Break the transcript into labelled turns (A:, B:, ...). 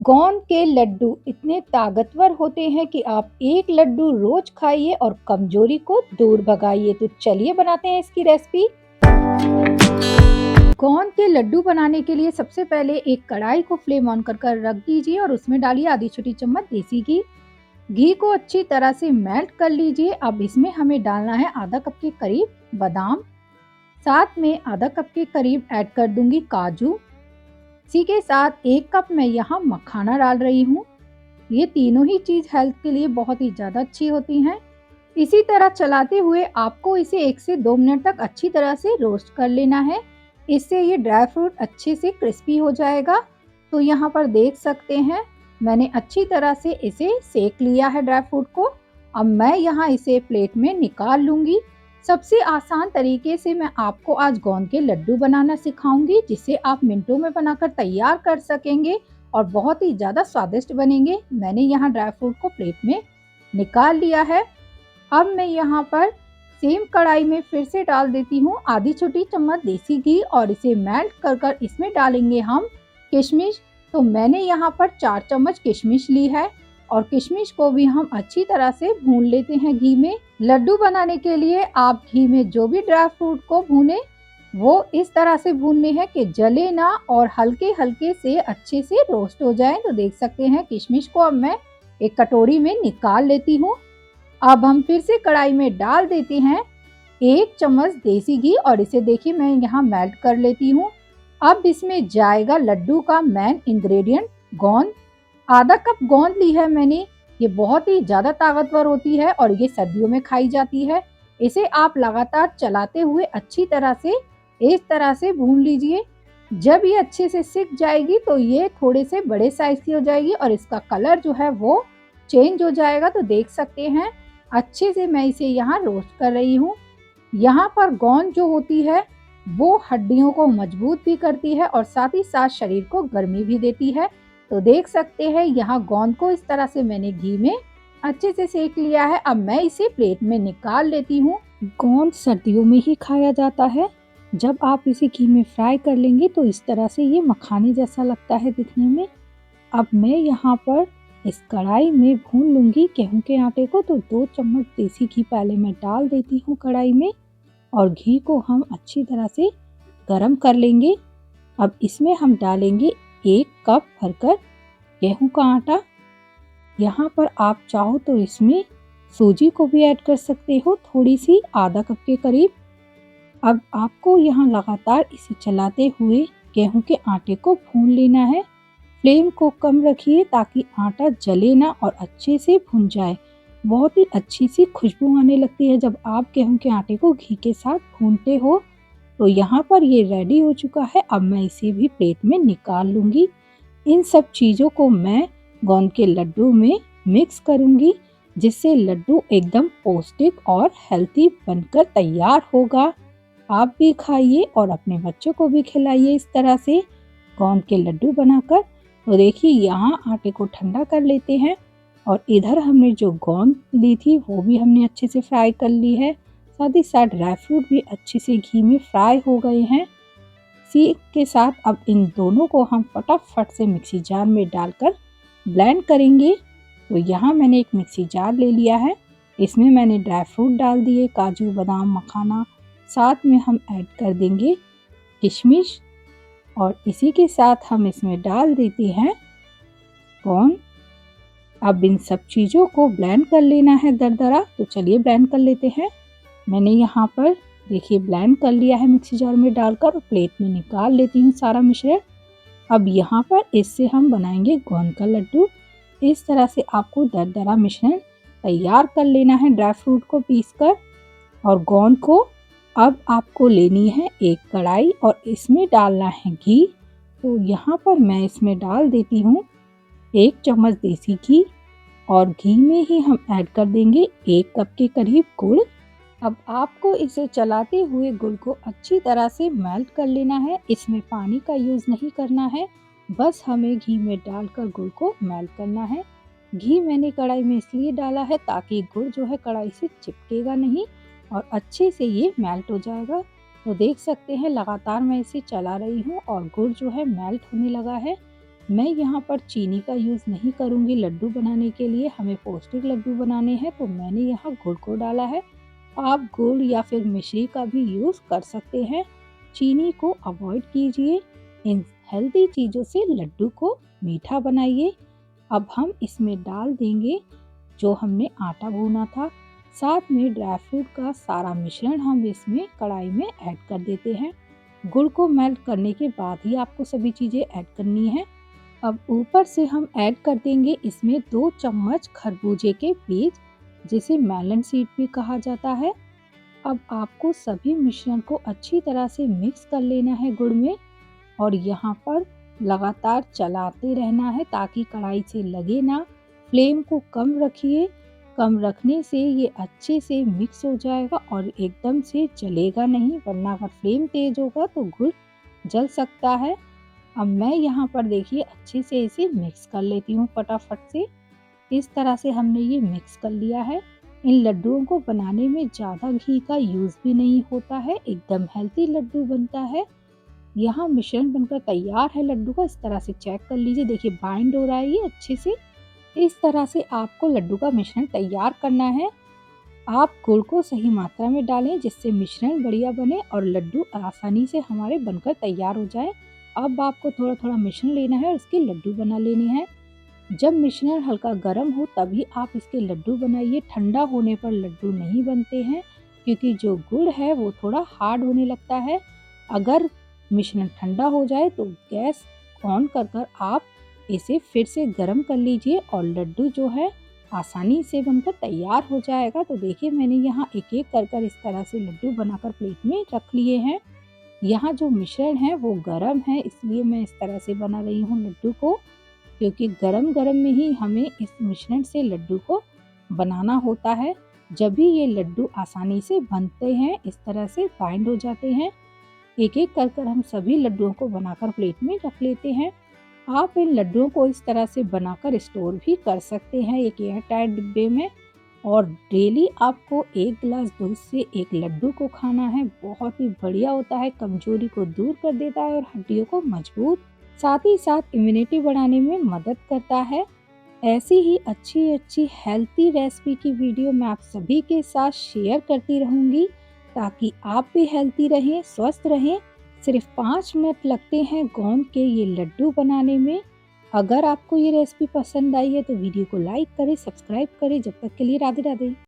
A: गोंद के लड्डू इतने ताकतवर होते हैं कि आप एक लड्डू रोज खाइए और कमजोरी को दूर भगाइए। तो चलिए बनाते हैं इसकी रेसिपी। गोंद के लड्डू बनाने के लिए सबसे पहले एक कढ़ाई को फ्लेम ऑन कर रख दीजिए और उसमें डालिए आधी छोटी चम्मच देसी घी। घी को अच्छी तरह से मेल्ट कर लीजिए। अब इसमें हमें डालना है आधा कप के करीब बादाम, साथ में आधा कप के करीब ऐड कर दूंगी काजू। इसी के साथ एक कप मैं यहाँ मखाना डाल रही हूँ। ये तीनों ही चीज हेल्थ के लिए बहुत ही ज्यादा अच्छी होती हैं। इसी तरह चलाते हुए आपको इसे 1 से 2 मिनट तक अच्छी तरह से रोस्ट कर लेना है। इससे ये ड्राई फ्रूट अच्छे से क्रिस्पी हो जाएगा। तो यहाँ पर देख सकते हैं मैंने अच्छी तरह से इसे सेक लिया है ड्राई फ्रूट को। अब मैं यहाँ इसे प्लेट में निकाल लूंगी। सबसे आसान तरीके से मैं आपको आज गोंद के लड्डू बनाना सिखाऊंगी, जिसे आप मिनटों में बनाकर तैयार कर सकेंगे और बहुत ही ज़्यादा स्वादिष्ट बनेंगे। मैंने यहाँ ड्राई फ्रूट को प्लेट में निकाल लिया है। अब मैं यहाँ पर सेम कढ़ाई में फिर से डाल देती हूँ आधी छोटी चम्मच देसी घी और इसे मेल्ट कर इसमें डालेंगे हम किशमिश। तो मैंने यहाँ पर 4 चम्मच किशमिश ली है और किशमिश को भी हम अच्छी तरह से भून लेते हैं घी में। लड्डू बनाने के लिए आप घी में जो भी ड्राई फ्रूट को भूने वो इस तरह से भूनने हैं कि जले ना और हल्के हल्के से अच्छे से रोस्ट हो जाए। तो देख सकते हैं किशमिश को अब मैं एक कटोरी में निकाल लेती हूँ। अब हम फिर से कढ़ाई में डाल देते हैं 1 चम्मच देसी घी और इसे देखिए मैं यहाँ मेल्ट कर लेती हूँ। अब इसमें जाएगा लड्डू का मेन इंग्रेडिएंट गोंद। आधा कप गोंद ली है मैंने। ये बहुत ही ज़्यादा ताकतवर होती है और ये सर्दियों में खाई जाती है। इसे आप लगातार चलाते हुए अच्छी तरह से इस तरह से भून लीजिए। जब ये अच्छे से सिक जाएगी तो ये थोड़े से बड़े साइज की हो जाएगी और इसका कलर जो है वो चेंज हो जाएगा। तो देख सकते हैं अच्छे से मैं इसे यहाँ रोस्ट कर रही हूँ। यहाँ पर गोंद जो होती है वो हड्डियों को मजबूत भी करती है और साथ ही साथ शरीर को गर्मी भी देती है। तो देख सकते हैं यहाँ गोंद को इस तरह से मैंने घी में अच्छे से सेक लिया है। अब मैं इसे प्लेट में निकाल लेती हूँ। गोंद सर्दियों में ही खाया जाता है। जब आप इसे घी में फ्राई कर लेंगे तो इस तरह से ये मखाने जैसा लगता है दिखने में। अब मैं यहाँ पर इस कढ़ाई में भून लूंगी गेहूं के आटे को। तो 2 चम्मच देसी घी पहले मैं डाल देती हूँ कढ़ाई में और घी को हम अच्छी तरह से गरम कर लेंगे। अब इसमें हम डालेंगे 1 कप भरकर गेहूं का आटा। यहाँ पर आप चाहो तो इसमें सूजी को भी ऐड कर सकते हो, थोड़ी सी आधा कप के करीब। अब आपको यहाँ लगातार इसे चलाते हुए गेहूं के आटे को भून लेना है। फ्लेम को कम रखिए ताकि आटा जले ना और अच्छे से भुन जाए। बहुत ही अच्छी सी खुशबू आने लगती है जब आप गेहूं के आटे को घी के साथ भूनते हो। तो यहाँ पर ये रेडी हो चुका है। अब मैं इसे भी प्लेट में निकाल लूँगी। इन सब चीज़ों को मैं गोंद के लड्डू में मिक्स करूँगी, जिससे लड्डू एकदम पौष्टिक और हेल्थी बनकर तैयार होगा। आप भी खाइए और अपने बच्चों को भी खिलाइए इस तरह से गोंद के लड्डू बनाकर। तो देखिए यहाँ आटे को ठंडा कर लेते हैं और इधर हमने जो गोंद ली थी वो भी हमने अच्छे से फ्राई कर ली है। साथ ही साथ ड्राई फ्रूट भी अच्छे से घी में फ्राई हो गए हैं। इसी के साथ अब इन दोनों को हम फटाफट से मिक्सी जार में डालकर ब्लेंड करेंगे। तो यहाँ मैंने एक मिक्सी जार ले लिया है। इसमें मैंने ड्राई फ्रूट डाल दिए, काजू बादाम मखाना, साथ में हम ऐड कर देंगे किशमिश और इसी के साथ हम इसमें डाल देते हैं गोंद। अब इन सब चीज़ों को ब्लेंड कर लेना है दरदरा। तो चलिए ब्लेंड कर लेते हैं। मैंने यहाँ पर देखिए ब्लेंड कर लिया है मिक्सी जार में डालकर, प्लेट में निकाल लेती हूँ सारा मिश्रण। अब यहाँ पर इससे हम बनाएंगे गोंद का लड्डू। इस तरह से आपको दरदरा मिश्रण तैयार कर लेना है ड्राई फ्रूट को पीसकर और गोंद को। अब आपको लेनी है एक कढ़ाई और इसमें डालना है घी। तो यहाँ पर मैं इसमें डाल देती हूँ 1 चम्मच देसी घी और घी में ही हम ऐड कर देंगे 1 कप के करीब गुड़। अब आपको इसे चलाते हुए गुड़ को अच्छी तरह से मेल्ट कर लेना है। इसमें पानी का यूज़ नहीं करना है, बस हमें घी में डालकर गुड़ को मेल्ट करना है। घी मैंने कढ़ाई में इसलिए डाला है ताकि गुड़ जो है कढ़ाई से चिपकेगा नहीं और अच्छे से ये मेल्ट हो जाएगा। तो देख सकते हैं लगातार मैं इसे चला रही हूँ और गुड़ जो है मेल्ट होने लगा है। मैं यहाँ पर चीनी का यूज़ नहीं करूँगी लड्डू बनाने के लिए, हमें पौष्टिक लड्डू बनाने हैं तो मैंने यहाँ गुड़ को डाला है। आप गुड़ या फिर मिश्री का भी यूज़ कर सकते हैं। चीनी को अवॉइड कीजिए, इन हेल्दी चीज़ों से लड्डू को मीठा बनाइए। अब हम इसमें डाल देंगे जो हमने आटा भूना था, साथ में ड्राई फ्रूट का सारा मिश्रण हम इसमें कढ़ाई में ऐड कर देते हैं। गुड़ को मेल्ट करने के बाद ही आपको सभी चीज़ें ऐड करनी है। अब ऊपर से हम ऐड कर देंगे इसमें 2 चम्मच खरबूजे के बीज, जिसे मेलन सीड भी कहा जाता है। अब आपको सभी मिश्रण को अच्छी तरह से मिक्स कर लेना है गुड़ में, और यहाँ पर लगातार चलाते रहना है ताकि कढ़ाई से लगे ना। फ्लेम को कम रखिए, कम रखने से ये अच्छे से मिक्स हो जाएगा और एकदम से जलेगा नहीं, वरना अगर फ्लेम तेज होगा तो गुड़ जल सकता है। अब मैं यहाँ पर देखिए अच्छे से इसे मिक्स कर लेती हूँ फटाफट से। इस तरह से हमने ये मिक्स कर लिया है। इन लड्डुओं को बनाने में ज़्यादा घी का यूज़ भी नहीं होता है, एकदम हेल्दी लड्डू बनता है। यहाँ मिश्रण बनकर तैयार है लड्डू का, इस तरह से चेक कर लीजिए, देखिए बाइंड हो रहा है ये अच्छे से। इस तरह से आपको लड्डू का मिश्रण तैयार करना है। आप गुड़ को सही मात्रा में डालें जिससे मिश्रण बढ़िया बने और लड्डू आसानी से हमारे बनकर तैयार हो जाए। अब आपको थोड़ा थोड़ा मिश्रण लेना है और इसके लड्डू बना लेने हैं। जब मिश्रण हल्का गर्म हो तभी आप इसके लड्डू बनाइए, ठंडा होने पर लड्डू नहीं बनते हैं क्योंकि जो गुड़ है वो थोड़ा हार्ड होने लगता है। अगर मिश्रण ठंडा हो जाए तो गैस ऑन कर आप इसे फिर से गर्म कर लीजिए और लड्डू जो है आसानी से बनकर तैयार हो जाएगा। तो देखिए मैंने यहाँ एक एक कर इस तरह से लड्डू बनाकर प्लेट में रख लिए हैं। यहाँ जो मिश्रण है वो गरम है, इसलिए मैं इस तरह से बना रही हूँ लड्डू को, क्योंकि गरम गरम में ही हमें इस मिश्रण से लड्डू को बनाना होता है। जब भी ये लड्डू आसानी से बनते हैं, इस तरह से बाइंड हो जाते हैं। एक एक कर हम सभी लड्डुओं को बनाकर प्लेट में रख लेते हैं। आप इन लड्डुओं को इस तरह से बनाकर स्टोर भी कर सकते हैं एक एयर टाइट डिब्बे में, और डेली आपको 1 गिलास दूध से एक लड्डू को खाना है। बहुत ही बढ़िया होता है, कमजोरी को दूर कर देता है और हड्डियों को मजबूत, साथ ही साथ इम्यूनिटी बढ़ाने में मदद करता है। ऐसी ही अच्छी अच्छी हेल्थी रेसिपी की वीडियो मैं आप सभी के साथ शेयर करती रहूँगी ताकि आप भी हेल्थी रहें, स्वस्थ रहें। सिर्फ 5 मिनट लगते हैं गोंद के ये लड्डू बनाने में। अगर आपको ये रेसिपी पसंद आई है तो वीडियो को लाइक करें, सब्सक्राइब करें। जब तक के लिए राधे राधे।